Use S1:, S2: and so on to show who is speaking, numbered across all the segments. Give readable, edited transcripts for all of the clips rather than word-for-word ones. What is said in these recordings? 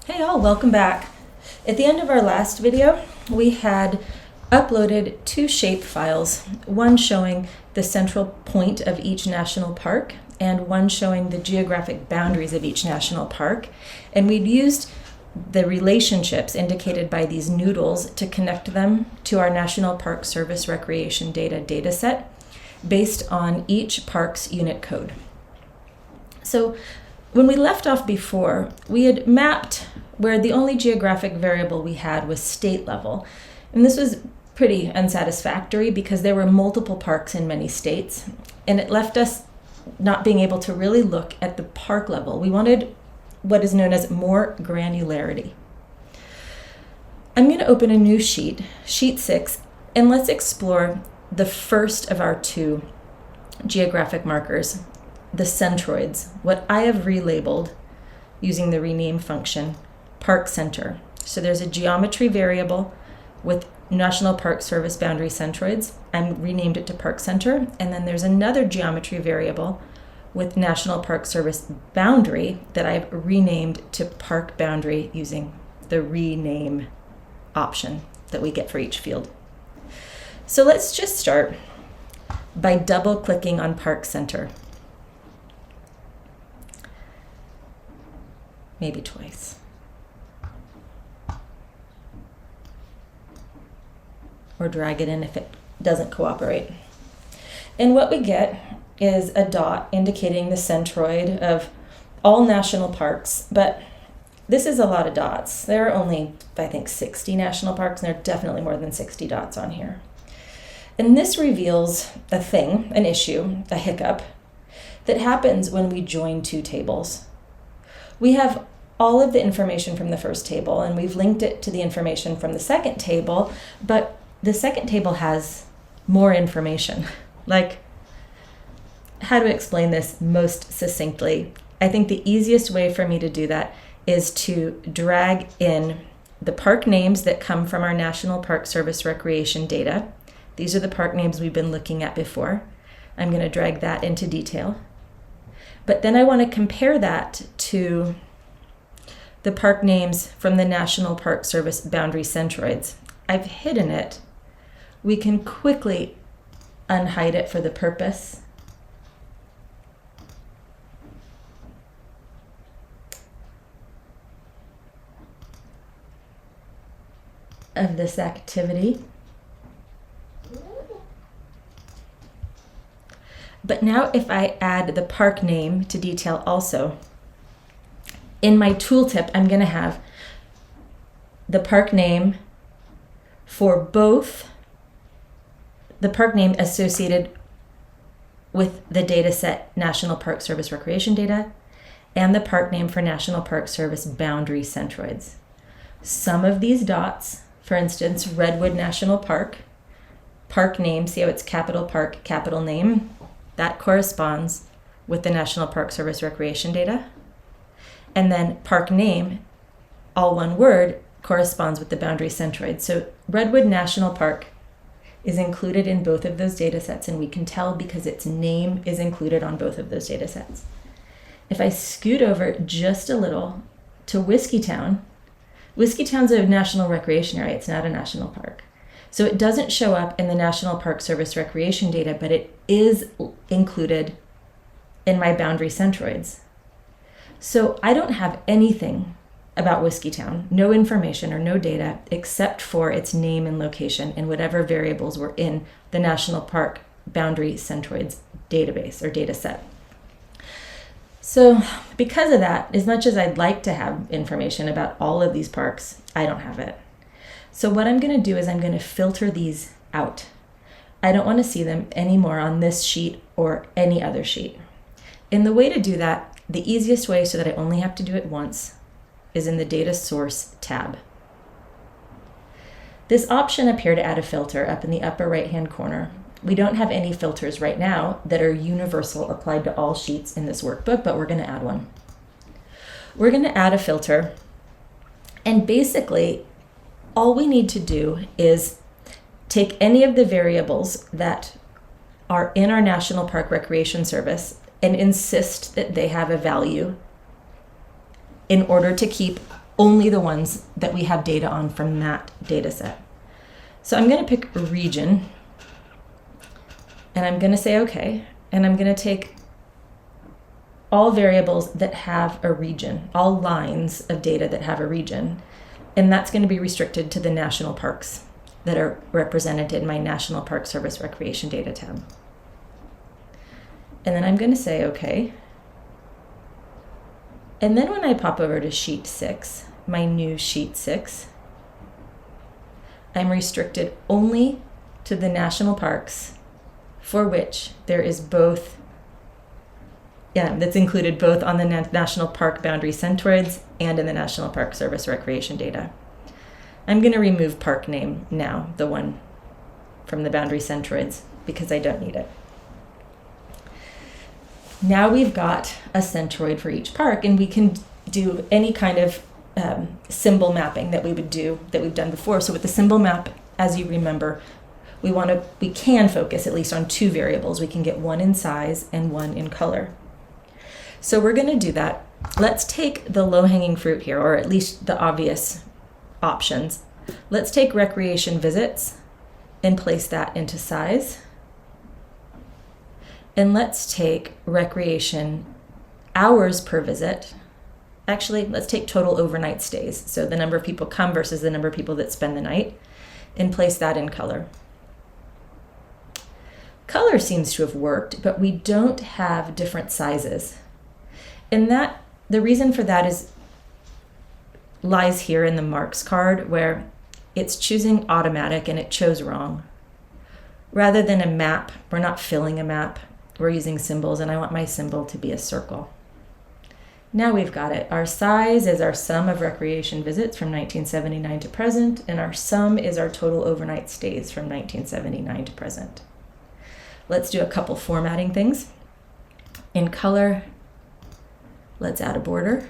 S1: Hey all, welcome back. At the end of our last video, we had uploaded two shape files, one showing the central point of each national park and one showing the geographic boundaries of each national park. And we'd used the relationships indicated by these noodles to connect them to our National Park Service Recreation dataset based on each park's unit code. So when we left off before, we had mapped where the only geographic variable we had was state level. And this was pretty unsatisfactory because there were multiple parks in many states, and it left us not being able to really look at the park level. We wanted what is known as more granularity. I'm going to open a new sheet, sheet 6, and let's explore the first of our two geographic markers, the centroids, what I have relabeled using the rename function, park center. So there's a geometry variable with National Park Service boundary centroids. I renamed it to park center. And then there's another geometry variable with National Park Service boundary that I've renamed to park boundary using the rename option that we get for each field. So let's just start by double clicking on park center. Maybe twice. Or drag it in if it doesn't cooperate. And what we get is a dot indicating the centroid of all national parks, but this is a lot of dots. There are only, I think, 60 national parks, and there are definitely more than 60 dots on here. And this reveals a thing, an issue, a hiccup, that happens when we join two tables. We have all of the information from the first table, and we've linked it to the information from the second table, but the second table has more information. Like, how to explain this most succinctly? I think the easiest way for me to do that is to drag in the park names that come from our National Park Service Recreation data. These are the park names we've been looking at before. I'm going to drag that into detail. But then I want to compare that to the park names from the National Park Service boundary centroids. I've hidden it. We can quickly unhide it for the purpose. Of this activity. But now if I add the park name to detail also, in my tooltip, I'm going to have the park name for both the park name associated with the data set National Park Service Recreation data and the park name for National Park Service boundary centroids. Some of these dots, for instance, Redwood National Park, park name, see how it's capital park, capital name, that corresponds with the National Park Service Recreation data. And then park name, all one word, corresponds with the boundary centroid. So Redwood National Park is included in both of those data sets, and we can tell because its name is included on both of those data sets. If I scoot over just a little to Whiskeytown, Whiskeytown's a national recreation area, it's not a national park. So it doesn't show up in the National Park Service Recreation data, but it is included in my boundary centroids. So I don't have anything about Whiskeytown, no information or no data except for its name and location and whatever variables were in the National Park Boundary Centroids database or data set. So because of that, as much as I'd like to have information about all of these parks, I don't have it. So what I'm going to do is I'm going to filter these out. I don't want to see them anymore on this sheet or any other sheet. And the way to do that, the easiest way so that I only have to do it once, is in the Data Source tab. This option up here to add a filter up in the upper right-hand corner. We don't have any filters right now that are universal applied to all sheets in this workbook, but we're going to add one. We're going to add a filter, and basically all we need to do is take any of the variables that are in our National Park Recreation Service and insist that they have a value in order to keep only the ones that we have data on from that data set. So I'm going to pick region, and I'm going to say okay, and I'm going to take all variables that have a region, all lines of data that have a region, and that's going to be restricted to the national parks that are represented in my National Park Service Recreation Data tab. And then I'm going to say okay. And then when I pop over to sheet 6, my new sheet 6, I'm restricted only to the national parks for which there is both, that's included both on the National Park Boundary Centroids and in the National Park Service Recreation Data. I'm going to remove park name now, the one from the Boundary Centroids, because I don't need it. Now we've got a centroid for each park, and we can do any kind of symbol mapping that we would do, that we've done before. So with the symbol map, as you remember, we can focus at least on 2 variables. We can get one in size and one in color. So we're going to do that. Let's take the low-hanging fruit here, or at least the obvious options. Let's take recreation visits and place that into size. And let's take recreation hours per visit. Actually, let's take total overnight stays. So the number of people come versus the number of people that spend the night, and place that in color. Color seems to have worked, but we don't have different sizes. And the reason for that lies here in the marks card, where it's choosing automatic and it chose wrong. Rather than a map, we're not filling a map, we're using symbols, and I want my symbol to be a circle. Now we've got it. Our size is our sum of recreation visits from 1979 to present, and our sum is our total overnight stays from 1979 to present. Let's do a couple formatting things. In color, let's add a border.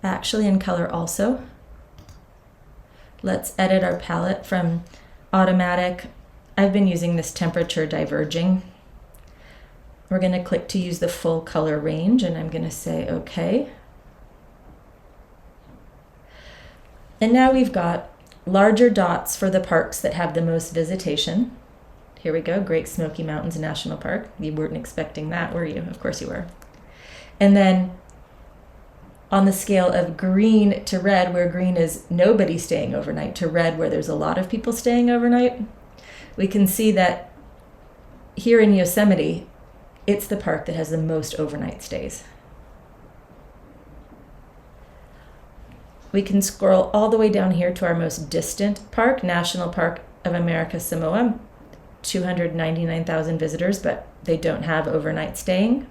S1: Actually, in color also, let's edit our palette from automatic. I've been using this temperature diverging. We're going to click to use the full color range, and I'm going to say okay. And now we've got larger dots for the parks that have the most visitation. Here we go, Great Smoky Mountains National Park. You weren't expecting that, were you? Of course you were. And then on the scale of green to red, where green is nobody staying overnight, to red where there's a lot of people staying overnight, we can see that here in Yosemite, it's the park that has the most overnight stays. We can scroll all the way down here to our most distant park, National Park of America Samoa, 299,000 visitors, but they don't have overnight staying.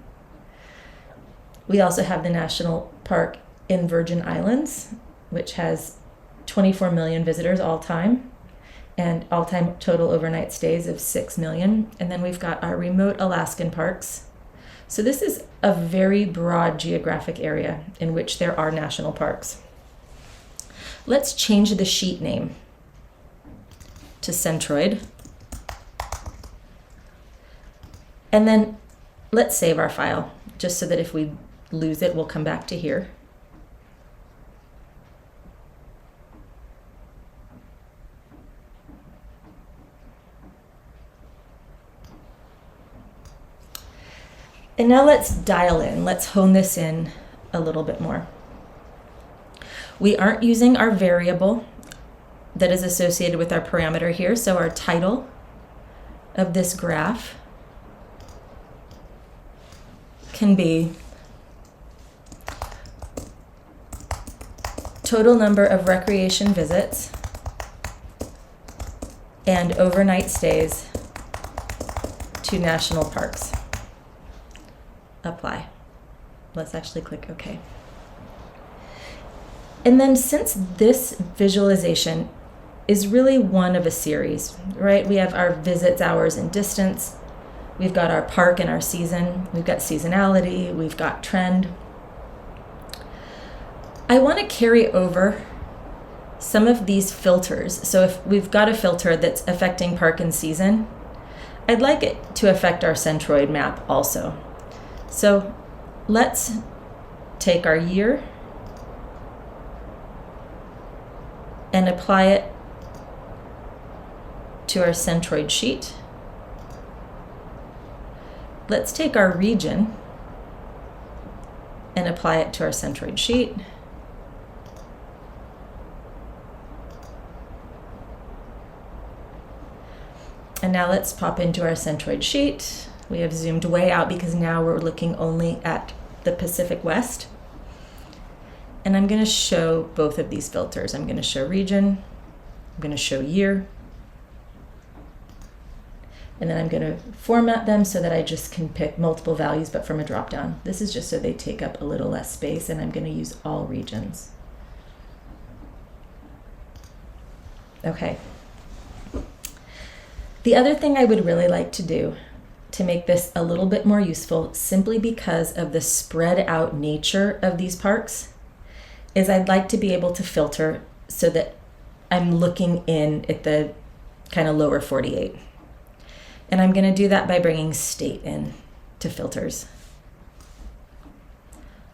S1: We also have the National Park in Virgin Islands, which has 24 million visitors all time, and all-time total overnight stays of 6 million. And then we've got our remote Alaskan parks. So this is a very broad geographic area in which there are national parks. Let's change the sheet name to Centroid. And then let's save our file, just so that if we lose it, we'll come back to here. And now let's dial in. Let's hone this in a little bit more. We aren't using our variable that is associated with our parameter here, so our title of this graph can be total number of recreation visits and overnight stays to national parks. Apply. Let's actually click OK. And then since this visualization is really one of a series, right? We have our visits, hours, and distance. We've got our park and our season. We've got seasonality. We've got trend. I want to carry over some of these filters. So if we've got a filter that's affecting park and season, I'd like it to affect our centroid map also. So let's take our year and apply it to our centroid sheet. Let's take our region and apply it to our centroid sheet. And now let's pop into our centroid sheet. We have zoomed way out because now we're looking only at the Pacific West. And I'm going to show both of these filters. I'm going to show region, I'm going to show year, and then I'm going to format them so that I just can pick multiple values but from a drop down. This is just so they take up a little less space, and I'm going to use all regions. Okay. The other thing I would really like to do to make this a little bit more useful, simply because of the spread out nature of these parks, is I'd like to be able to filter so that I'm looking in at the kind of lower 48. And I'm going to do that by bringing state in to filters.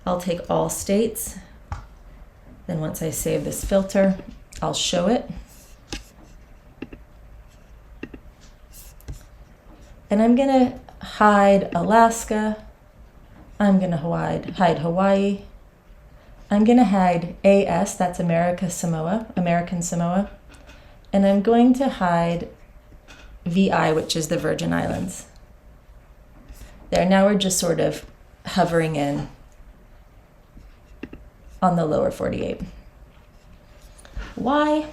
S1: I'll take all states. Then once I save this filter, I'll show it. And I'm going to hide Alaska. I'm going to hide Hawaii. I'm going to hide AS, that's American Samoa. And I'm going to hide VI, which is the Virgin Islands. There, now we're just sort of hovering in on the lower 48. Why?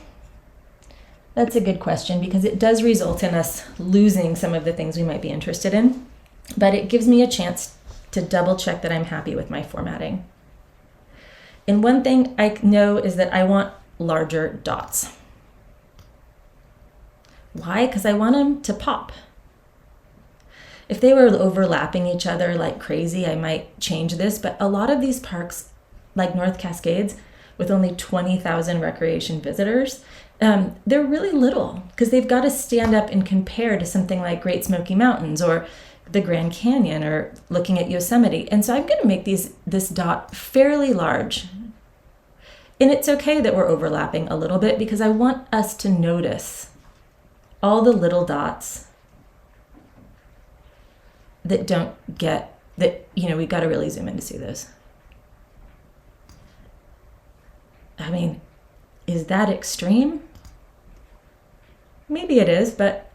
S1: That's a good question, because it does result in us losing some of the things we might be interested in, but it gives me a chance to double check that I'm happy with my formatting. And one thing I know is that I want larger dots. Why? Because I want them to pop. If they were overlapping each other like crazy, I might change this, but a lot of these parks, like North Cascades, with only 20,000 recreation visitors, they're really little because they've got to stand up and compare to something like Great Smoky Mountains or the Grand Canyon or looking at Yosemite. And so I'm going to make this dot fairly large. And it's okay that we're overlapping a little bit because I want us to notice all the little dots that don't get, that, we've got to really zoom in to see those. I mean, is that extreme? Maybe it is, but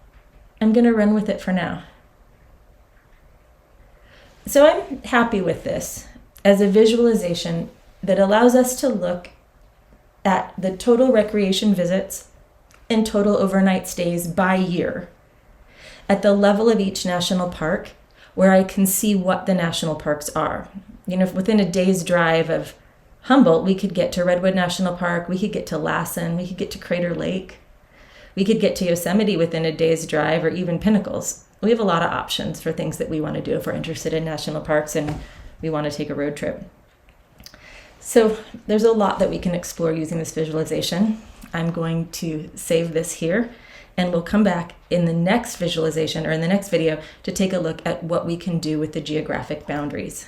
S1: I'm going to run with it for now. So I'm happy with this as a visualization that allows us to look at the total recreation visits and total overnight stays by year at the level of each national park, where I can see what the national parks are. Within a day's drive of Humboldt, we could get to Redwood National Park, we could get to Lassen, we could get to Crater Lake, we could get to Yosemite within a day's drive, or even Pinnacles. We have a lot of options for things that we want to do if we're interested in national parks and we want to take a road trip. So there's a lot that we can explore using this visualization. I'm going to save this here, and we'll come back in the next visualization or in the next video to take a look at what we can do with the geographic boundaries.